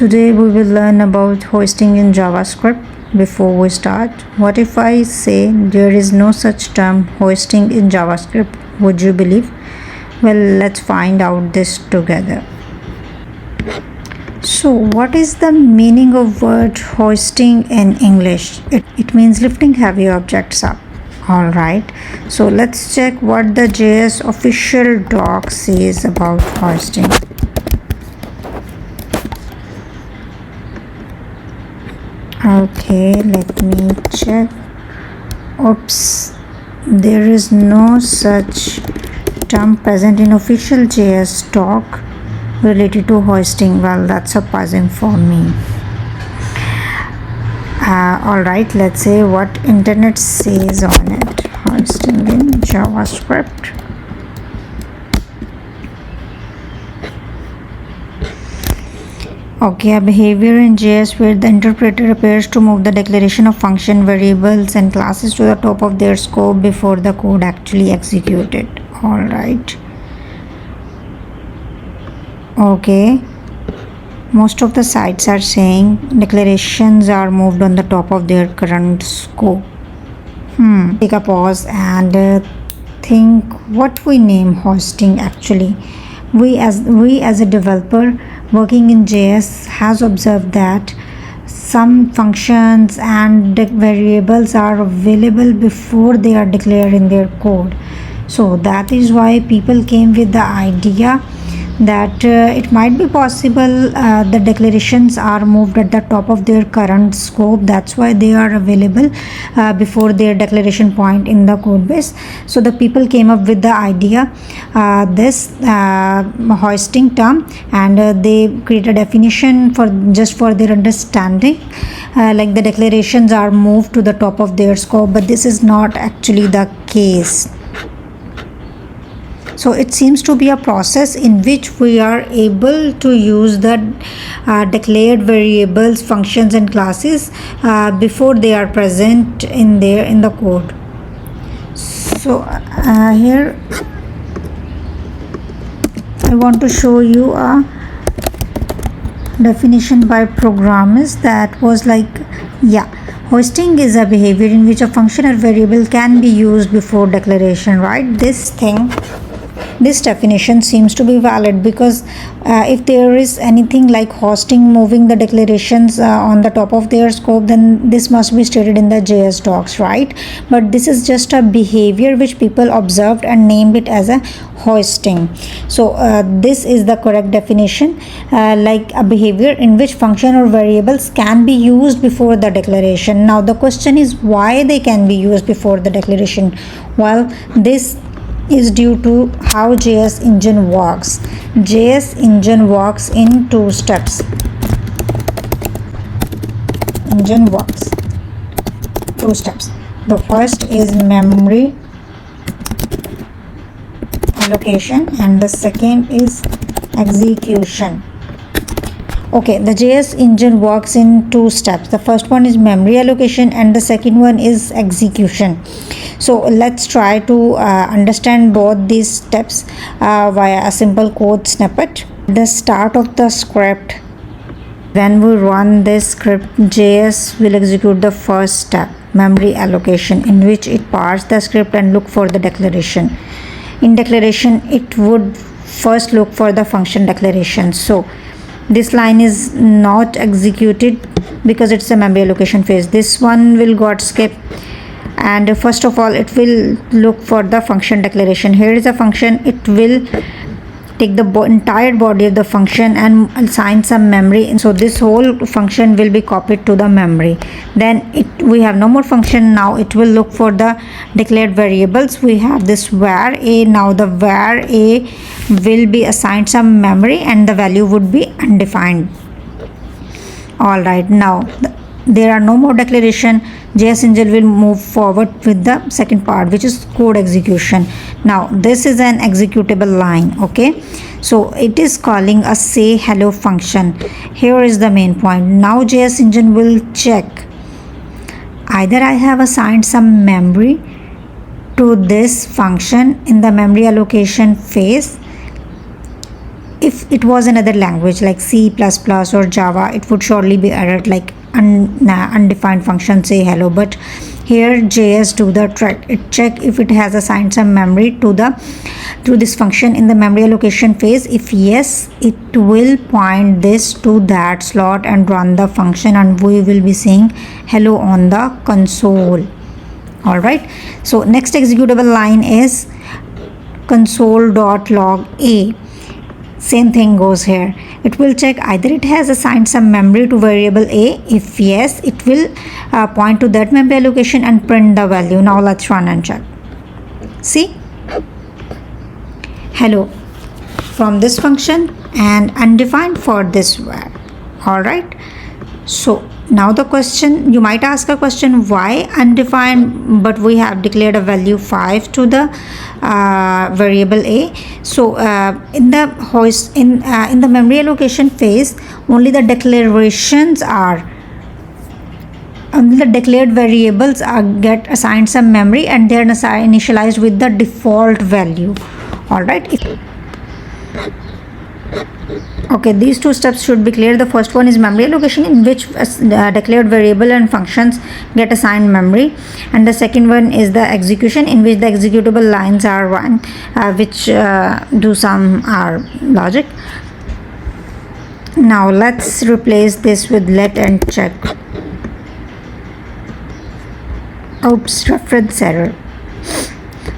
Today we will learn about hoisting in JavaScript. Before we start, what if I say there is no such term hoisting in JavaScript? Would you believe? Well, let's find out this together. So, what is the meaning of word hoisting in English? It means lifting heavy objects up. Alright, so let's check what the JS official doc says about hoisting. Okay, let me check. Oops, there is no such term present in official JS doc related to hoisting. Well, that's surprising for me. Alright, let's say what internet says on it. Hoisting in JavaScript. Okay, a behavior in JS where the interpreter appears to move the declaration of function, variables and classes to the top of their scope before the code actually executed. Alright. Okay. Most of the sites are saying declarations are moved on the top of their current scope. Take a pause and think what we name hoisting actually. We as a developer working in JS has observed that some functions and variables are available before they are declared in their code. So that is why people came with the idea that it might be possible the declarations are moved at the top of their current scope. That's why they are available before their declaration point in the code base. So the people came up with the idea, this hoisting term, and they create a definition for just for their understanding, like the declarations are moved to the top of their scope, but this is not actually the case. So it seems to be a process in which we are able to use the declared variables, functions and classes before they are present in the code. So here I want to show you a definition by programmers that was like, hoisting is a behavior in which a function or variable can be used before declaration, right? This definition seems to be valid because if there is anything like hoisting, moving the declarations on the top of their scope, then this must be stated in the JS docs, right? But this is just a behavior which people observed and named it as a hoisting. So this is the correct definition, like a behavior in which function or variables can be used before the declaration. Now the question is why they can be used before the declaration. Well, this is due to how JS engine works. JS engine works in two steps. The first is memory allocation and the second is execution. Okay, the JS engine works in two steps. The first one is memory allocation and the second one is execution. So let's try to understand both these steps via a simple code snippet. The start of the script, when we run this script, JS will execute the first step, memory allocation, in which it parses the script and look for the declaration. In declaration, it would first look for the function declaration. So this line is not executed because it's a memory allocation phase. This one will got skipped, and first of all it will look for the function declaration. Here is a function. It will take the entire body of the function and assign some memory, and so this whole function will be copied to the memory. Then we have no more function. Now it will look for the declared variables. We have this var a. Now the var a will be assigned some memory and the value would be undefined. All right, now there are no more declaration. JS engine will move forward with the second part, which is code execution. Now this is an executable line. Okay, so it is calling a say hello function. Here is the main point. Now JS engine will check either I have assigned some memory to this function in the memory allocation phase, if it was another language like C++ or Java, it would surely be errored like undefined function say hello. But here JS do the trick. It check if it has assigned some memory to this function in the memory allocation phase. If yes, it will point this to that slot and run the function, and we will be seeing hello on the console. All right, so next executable line is console.log a. Same thing goes here. It will check either it has assigned some memory to variable a. If yes, it will point to that memory allocation and print the value. Now let's run and check. See, hello from this function and undefined for this var. All right, so now the question, you might ask a question, why undefined but we have declared a value 5 to the variable a. So in the memory allocation phase, only the declarations are the declared variables get assigned some memory, and they are initialized with the default value. All right. Okay, these two steps should be clear. The first one is memory allocation, in which declared variable and functions get assigned memory, and the second one is the execution, in which the executable lines are run, which do some logic. Now let's replace this with let and check. Oops, reference error.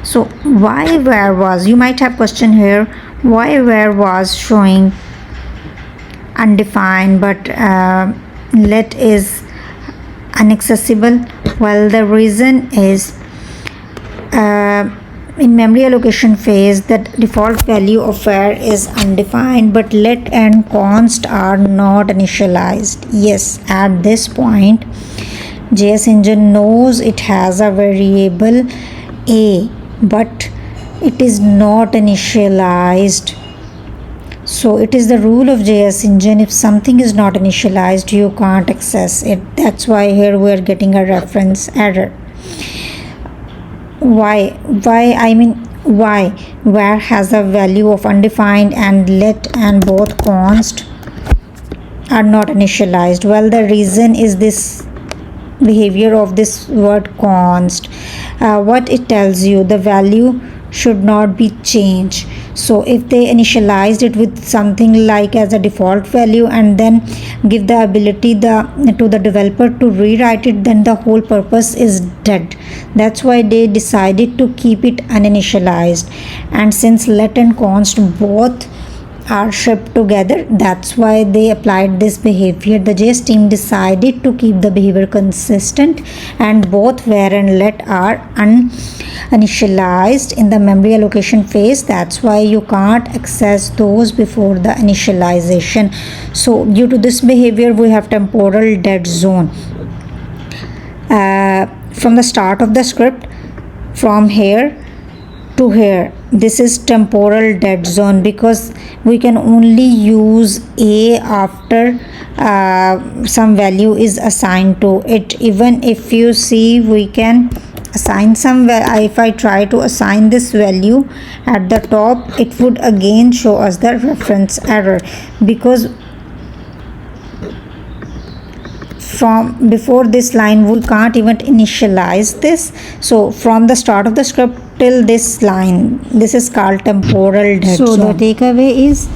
So why where was, you might have question here, why where was showing undefined but let is inaccessible? Well, the reason is in memory allocation phase, the default value of where is undefined, but let and const are not initialized. Yes, at this point JS engine knows it has a variable a, but it is not initialized. So it is the rule of JS engine, if something is not initialized, you can't access it. That's why here we are getting a reference error. Why where has a value of undefined and let and both const are not initialized? Well, the reason is this behavior of this word const. What it tells you, the value should not be changed. So if they initialized it with something like as a default value and then give the ability to the developer to rewrite it, then the whole purpose is dead. That's why they decided to keep it uninitialized. And since let and const both are shipped together, that's why they applied this behavior. The JS team decided to keep the behavior consistent, and both where and let are uninitialized in the memory allocation phase. That's why you can't access those before the initialization. So due to this behavior, we have temporal dead zone from the start of the script, from here to here. This is temporal dead zone because we can only use a after some value is assigned to it. Even if you see, we can assign some, if I try to assign this value at the top, it would again show us the reference error, because from before this line we can't even initialize this. So from the start of the script till this line, this is called temporal dead zone. So the takeaway is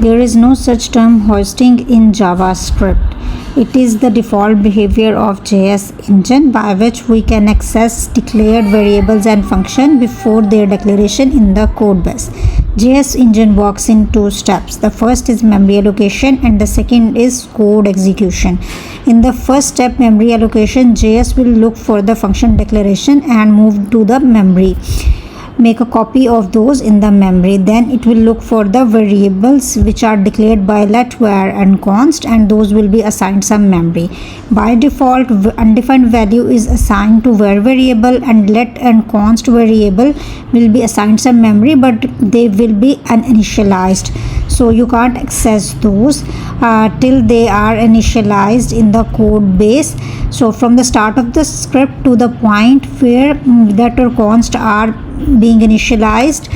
there is no such term hoisting in JavaScript. It is the default behavior of JS engine by which we can access declared variables and function before their declaration in the code base. JS engine works in two steps. The first is memory allocation and the second is code execution. In the first step, memory allocation, JS will look for the function declaration and move to the memory. Make a copy of those in the memory. Then it will look for the variables which are declared by let, var and const, and those will be assigned some memory. By default, undefined value is assigned to var variable and let and const variable will be assigned some memory, but they will be uninitialized. So you can't access those till they are initialized in the code base. So from the start of the script to the point where let or const are being initialized,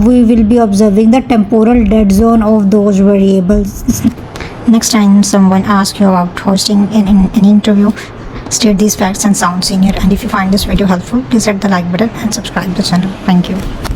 we will be observing the temporal dead zone of those variables. Next time someone asks you about hosting in an interview, state these facts and sound senior. And if you find this video helpful, please hit the like button and subscribe to the channel. Thank you.